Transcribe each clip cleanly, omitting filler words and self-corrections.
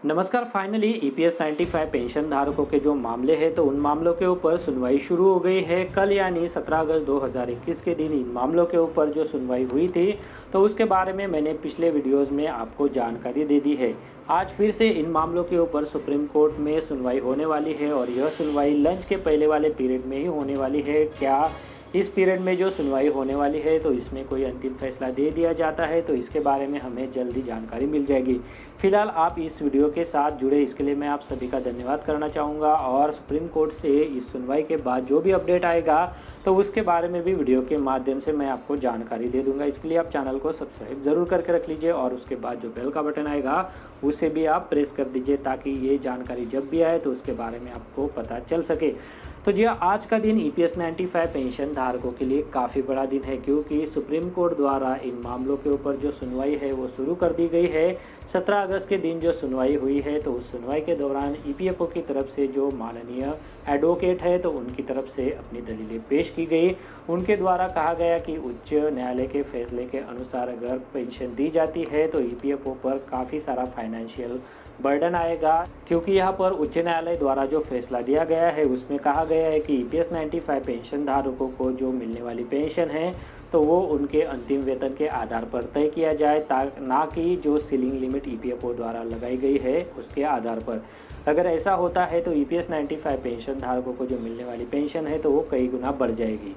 नमस्कार। Finally EPS 95 pension धारकों के जो मामले हैं तो उन मामलों के ऊपर सुनवाई शुरू हो गई है। कल यानी 17 अगस्त 2021 के दिन इन मामलों के ऊपर जो सुनवाई हुई थी तो उसके बारे में मैंने पिछले वीडियोस में आपको जानकारी दे दी है। आज फिर से इन मामलों के ऊपर सुप्रीम कोर्ट में सुनवाई होने वाली है और यह सुनवाई लंच के पहले वाले पीरियड में ही होने वाली है। क्या इस पीरियड में जो सुनवाई होने वाली है तो इसमें कोई अंतिम फैसला दे दिया जाता है तो इसके बारे में हमें जल्दी जानकारी मिल जाएगी। फिलहाल आप इस वीडियो के साथ जुड़े इसके लिए मैं आप सभी का धन्यवाद करना चाहूँगा और सुप्रीम कोर्ट से इस सुनवाई के बाद जो भी अपडेट आएगा तो उसके बारे में भी वीडियो के माध्यम से मैं आपको जानकारी दे दूंगा। इसके लिए आप चैनल को सब्सक्राइब ज़रूर करके रख लीजिए और उसके बाद जो बेल का बटन आएगा उसे भी आप प्रेस कर दीजिए ताकि ये जानकारी जब भी आए तो उसके बारे में आपको पता चल सके। तो जी हाँ, आज का दिन ईपीएस 95 पेंशन धारकों के लिए काफ़ी बड़ा दिन है क्योंकि सुप्रीम कोर्ट द्वारा इन मामलों के ऊपर जो सुनवाई है वो शुरू कर दी गई है। 17 अगस्त के दिन जो सुनवाई हुई है तो उस सुनवाई के दौरान ईपीएफओ की तरफ से जो माननीय एडवोकेट है तो उनकी तरफ से अपनी दलीलें पेश की गई। उनके द्वारा कहा गया कि उच्च न्यायालय के फैसले के अनुसार अगर पेंशन दी जाती है तो ईपीएफओ पर काफ़ी सारा फाइनेंशियल बर्डन आएगा क्योंकि यहाँ पर उच्च न्यायालय द्वारा जो फैसला दिया गया है उसमें कहा गया है कि ईपीएस 95 पेंशन धारकों को जो मिलने वाली पेंशन है तो वो उनके अंतिम वेतन के आधार पर तय किया जाए ना कि जो सीलिंग लिमिट ईपीएफओ द्वारा लगाई गई है उसके आधार पर। अगर ऐसा होता है तो ईपीएस 95 पेंशन धारकों को जो मिलने वाली पेंशन है तो वो कई गुना बढ़ जाएगी।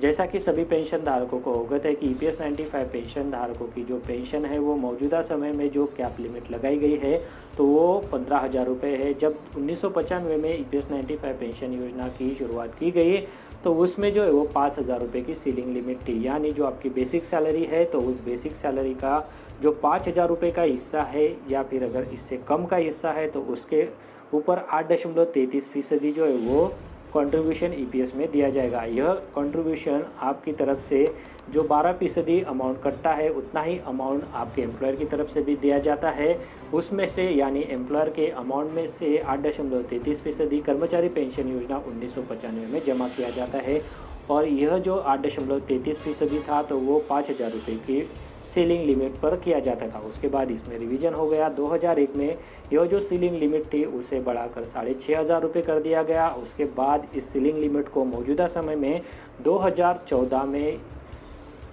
जैसा कि सभी पेंशन धारकों को अवगत है कि ईपीएस 95 पेंशन धारकों की जो पेंशन है वो मौजूदा समय में जो कैप लिमिट लगाई गई है तो वो 15,000 रुपये है। जब 1995 में ईपीएस 95 पेंशन योजना की शुरुआत की गई तो उसमें जो है वो 5,000 रुपये की सीलिंग लिमिट थी, यानी जो आपकी बेसिक सैलरी है तो उस बेसिक सैलरी का जो 5,000 रुपये का हिस्सा है या फिर अगर इससे कम का हिस्सा है तो उसके ऊपर 8.33% जो है वो कंट्रीब्यूशन ईपीएस में दिया जाएगा। यह कंट्रीब्यूशन आपकी तरफ से जो 12% अमाउंट कटता है उतना ही अमाउंट आपके एम्प्लॉयर की तरफ से भी दिया जाता है। उसमें से यानी एम्प्लॉयर के अमाउंट में से 8.33% कर्मचारी पेंशन योजना 1995 में जमा किया जाता है और यह जो 8.33% था तो वो 5,000 रुपये की सीलिंग लिमिट पर किया जाता था। उसके बाद इसमें रिवीजन हो गया। 2001 में यह जो सीलिंग लिमिट थी उसे बढ़ाकर 6,500 रुपये कर दिया गया। उसके बाद इस सीलिंग लिमिट को मौजूदा समय में 2014 में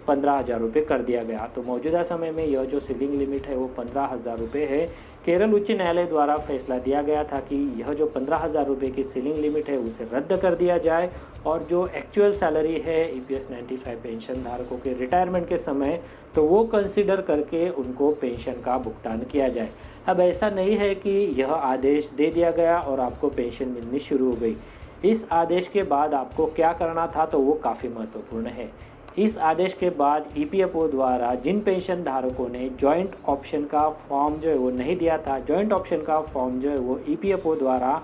15,000 रुपये कर दिया गया। तो मौजूदा समय में यह जो सीलिंग लिमिट है वो 15,000 रुपये है। केरल उच्च न्यायालय द्वारा फैसला दिया गया था कि यह जो 15,000 रुपये की सीलिंग लिमिट है उसे रद्द कर दिया जाए और जो एक्चुअल सैलरी है ईपीएस 95 पेंशन धारकों के रिटायरमेंट के समय तो वो कंसीडर करके उनको पेंशन का भुगतान किया जाए। अब ऐसा नहीं है कि यह आदेश दे दिया गया और आपको पेंशन मिलनी शुरू हो गई। इस आदेश के बाद आपको क्या करना था तो वो काफ़ी महत्वपूर्ण है। इस आदेश के बाद ईपीएफओ द्वारा जिन पेंशन धारकों ने जॉइंट ऑप्शन का फॉर्म जो है वो नहीं दिया था, जॉइंट ऑप्शन का फॉर्म जो है वो ईपीएफओ द्वारा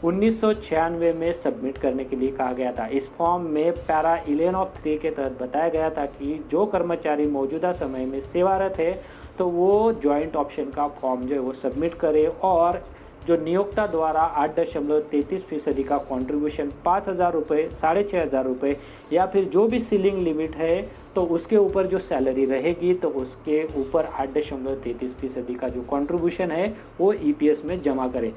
1996 में सबमिट करने के लिए कहा गया था। इस फॉर्म में पैरा 11 ऑफ 3 के तहत बताया गया था कि जो कर्मचारी मौजूदा समय में सेवारत है तो वो जॉइंट ऑप्शन का फॉर्म जो है वो सबमिट करे और जो नियोक्ता द्वारा 8.33% का कंट्रीब्यूशन 5,000 रुपये, 6,500 रुपये या फिर जो भी सीलिंग लिमिट है तो उसके ऊपर जो सैलरी रहेगी तो उसके ऊपर 8.33% का जो कंट्रीब्यूशन है वो ईपीएस में जमा करें।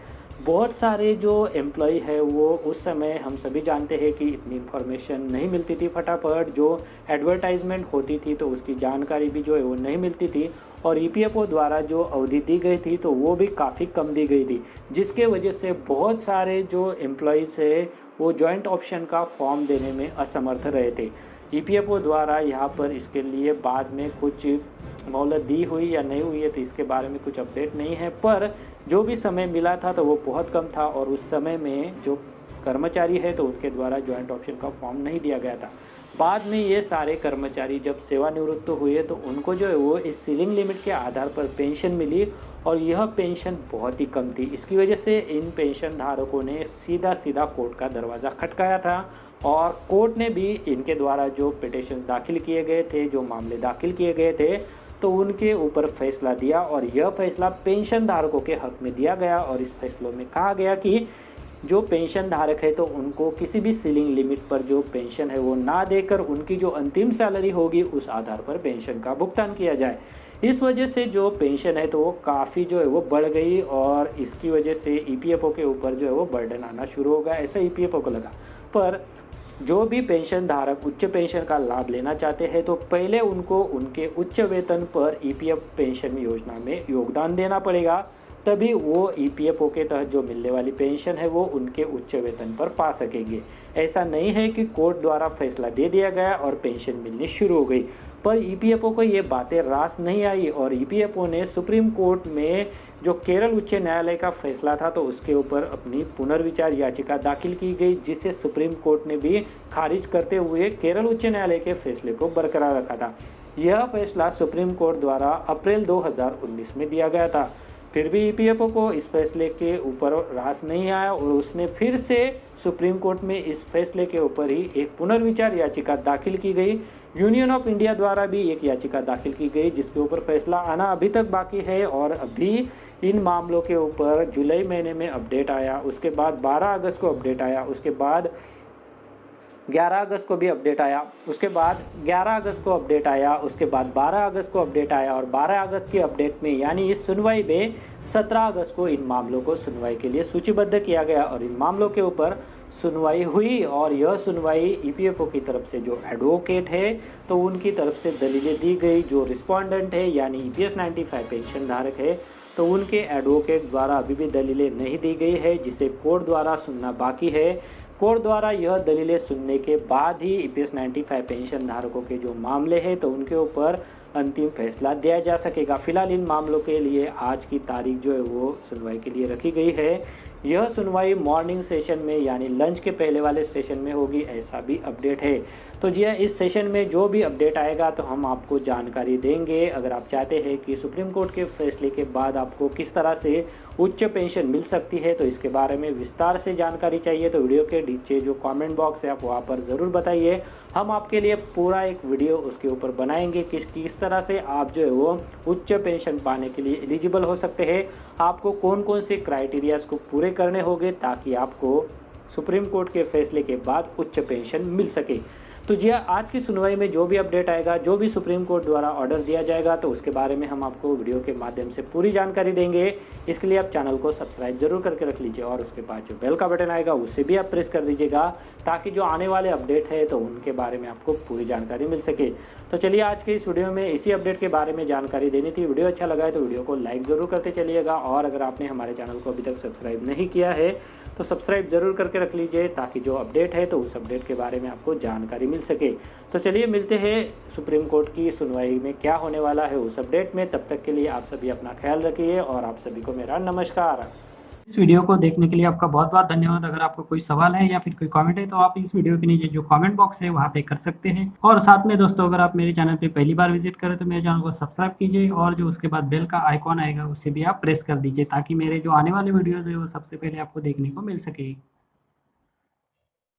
बहुत सारे जो एम्प्लॉय है वो उस समय हम सभी जानते हैं कि इतनी इन्फॉर्मेशन नहीं मिलती थी, फटाफट जो एडवर्टाइजमेंट होती थी तो उसकी जानकारी भी जो है वो नहीं मिलती थी और ईपीएफओ द्वारा जो अवधि दी गई थी तो वो भी काफ़ी कम दी गई थी, जिसके वजह से बहुत सारे जो एम्प्लॉयज़ है वो जॉइंट ऑप्शन का फॉर्म देने में असमर्थ रहे थे। ईपीएफओ द्वारा यहाँ पर इसके लिए बाद में कुछ मोहलत दी हुई या नहीं हुई है तो इसके बारे में कुछ अपडेट नहीं है, पर जो भी समय मिला था तो वो बहुत कम था और उस समय में जो कर्मचारी है तो उनके द्वारा जॉइंट ऑप्शन का फॉर्म नहीं दिया गया था। बाद में ये सारे कर्मचारी जब सेवानिवृत्त हुए तो उनको जो है वो इस सीलिंग लिमिट के आधार पर पेंशन मिली और यह पेंशन बहुत ही कम थी। इसकी वजह से इन पेंशन धारकों ने सीधा सीधा कोर्ट का दरवाज़ा खटकाया था और कोर्ट ने भी इनके द्वारा जो पिटीशन दाखिल किए गए थे, जो मामले दाखिल किए गए थे तो उनके ऊपर फैसला दिया और यह फैसला पेंशन धारकों के हक में दिया गया और इस फैसलों में कहा गया कि जो पेंशन धारक है तो उनको किसी भी सीलिंग लिमिट पर जो पेंशन है वो ना देकर उनकी जो अंतिम सैलरी होगी उस आधार पर पेंशन का भुगतान किया जाए। इस वजह से जो पेंशन है तो वो काफ़ी जो है वो बढ़ गई और इसकी वजह से ईपीएफओ के ऊपर जो है वो बर्डन आना शुरू हो गया, ऐसा ईपीएफओ को लगा। पर जो भी पेंशन धारक उच्च पेंशन का लाभ लेना चाहते हैं तो पहले उनको उनके उच्च वेतन पर ईपीएफ पेंशन योजना में योगदान देना पड़ेगा, तभी वो ईपीएफओ के तहत जो मिलने वाली पेंशन है वो उनके उच्च वेतन पर पा सकेंगे। ऐसा नहीं है कि कोर्ट द्वारा फैसला दे दिया गया और पेंशन मिलनी शुरू हो गई। पर ईपीएफओ को ये बातें रास नहीं आई और ईपीएफओ ने सुप्रीम कोर्ट में जो केरल उच्च न्यायालय का फैसला था तो उसके ऊपर अपनी पुनर्विचार याचिका दाखिल की गई, जिसे सुप्रीम कोर्ट ने भी खारिज करते हुए केरल उच्च न्यायालय के फैसले को बरकरार रखा था। यह फैसला सुप्रीम कोर्ट द्वारा अप्रैल 2019 में दिया गया था। फिर भी ईपीएफओ को इस फैसले के ऊपर रास नहीं आया और उसने फिर से सुप्रीम कोर्ट में इस फैसले के ऊपर ही एक पुनर्विचार याचिका दाखिल की गई। यूनियन ऑफ इंडिया द्वारा भी एक याचिका दाखिल की गई जिसके ऊपर फैसला आना अभी तक बाकी है और अभी इन मामलों के ऊपर जुलाई महीने में अपडेट आया, उसके बाद 12 अगस्त को अपडेट आया, उसके बाद 11 अगस्त को भी अपडेट आया, उसके बाद 11 अगस्त को अपडेट आया, उसके बाद 12 अगस्त को अपडेट आया और 12 अगस्त की अपडेट में यानी इस सुनवाई में 17 अगस्त को इन मामलों को सुनवाई के लिए सूचीबद्ध किया गया और इन मामलों के ऊपर सुनवाई हुई। और यह सुनवाई ईपीएफओ की तरफ से जो एडवोकेट है तो उनकी तरफ से दलीलें दी गई, जो रिस्पोंडेंट है यानी ईपीएस 95 पेंशन धारक है तो उनके एडवोकेट द्वारा अभी भी दलीलें नहीं दी गई है, जिसे कोर्ट द्वारा सुनना बाकी है। कोर्ट द्वारा यह दलीलें सुनने के बाद ही ईपीएस 95 पेंशन धारकों के जो मामले हैं तो उनके ऊपर अंतिम फैसला दिया जा सकेगा। फिलहाल इन मामलों के लिए आज की तारीख जो है वो सुनवाई के लिए रखी गई है। यह सुनवाई मॉर्निंग सेशन में यानी लंच के पहले वाले सेशन में होगी, ऐसा भी अपडेट है। तो जी हाँ, इस सेशन में जो भी अपडेट आएगा तो हम आपको जानकारी देंगे। अगर आप चाहते हैं कि सुप्रीम कोर्ट के फैसले के बाद आपको किस तरह से उच्च पेंशन मिल सकती है तो इसके बारे में विस्तार से जानकारी चाहिए तो वीडियो के नीचे जो कमेंट बॉक्स है आप वहाँ पर ज़रूर बताइए। हम आपके लिए पूरा एक वीडियो उसके ऊपर बनाएंगे कि किस तरह से आप जो है वो उच्च पेंशन पाने के लिए एलिजिबल हो सकते हैं, आपको कौन कौन से क्राइटेरियाज को पूरे करने होंगे ताकि आपको सुप्रीम कोर्ट के फैसले के बाद उच्च पेंशन मिल सके। तो जी हाँ, आज की सुनवाई में जो भी अपडेट आएगा, जो भी सुप्रीम कोर्ट द्वारा ऑर्डर दिया जाएगा तो उसके बारे में हम आपको वीडियो के माध्यम से पूरी जानकारी देंगे। इसके लिए आप चैनल को सब्सक्राइब जरूर करके रख लीजिए और उसके बाद जो बेल का बटन आएगा उसे भी आप प्रेस कर दीजिएगा ताकि जो आने वाले अपडेट है तो उनके बारे में आपको पूरी जानकारी मिल सके। तो चलिए, आज के इस वीडियो में इसी अपडेट के बारे में जानकारी देनी थी। वीडियो अच्छा लगा है तो वीडियो को लाइक ज़रूर करते चलिएगा और अगर आपने हमारे चैनल को अभी तक सब्सक्राइब नहीं किया है तो सब्सक्राइब ज़रूर करके रख लीजिए ताकि जो अपडेट है तो उस अपडेट के बारे में आपको जानकारी मिल सके। तो चलिए, मिलते हैं सुप्रीम कोर्ट की सुनवाई में क्या होने वाला है उस अपडेट में। तब तक के लिए आप सभी अपना ख्याल रखिए और आप सभी को मेरा नमस्कार। इस वीडियो को देखने के लिए आपका बहुत बहुत धन्यवाद। अगर आपको कोई सवाल है या फिर कोई कमेंट है तो आप इस वीडियो के नीचे जो कमेंट बॉक्स है वहाँ पे कर सकते हैं। और साथ में दोस्तों, अगर आप मेरे चैनल पे पहली बार विजिट करें तो मेरे चैनल को सब्सक्राइब कीजिए और जो उसके बाद बेल का आइकॉन आएगा उसे भी आप प्रेस कर दीजिए ताकि मेरे जो आने वाले वीडियोज़ है वो सबसे पहले आपको देखने को मिल सके।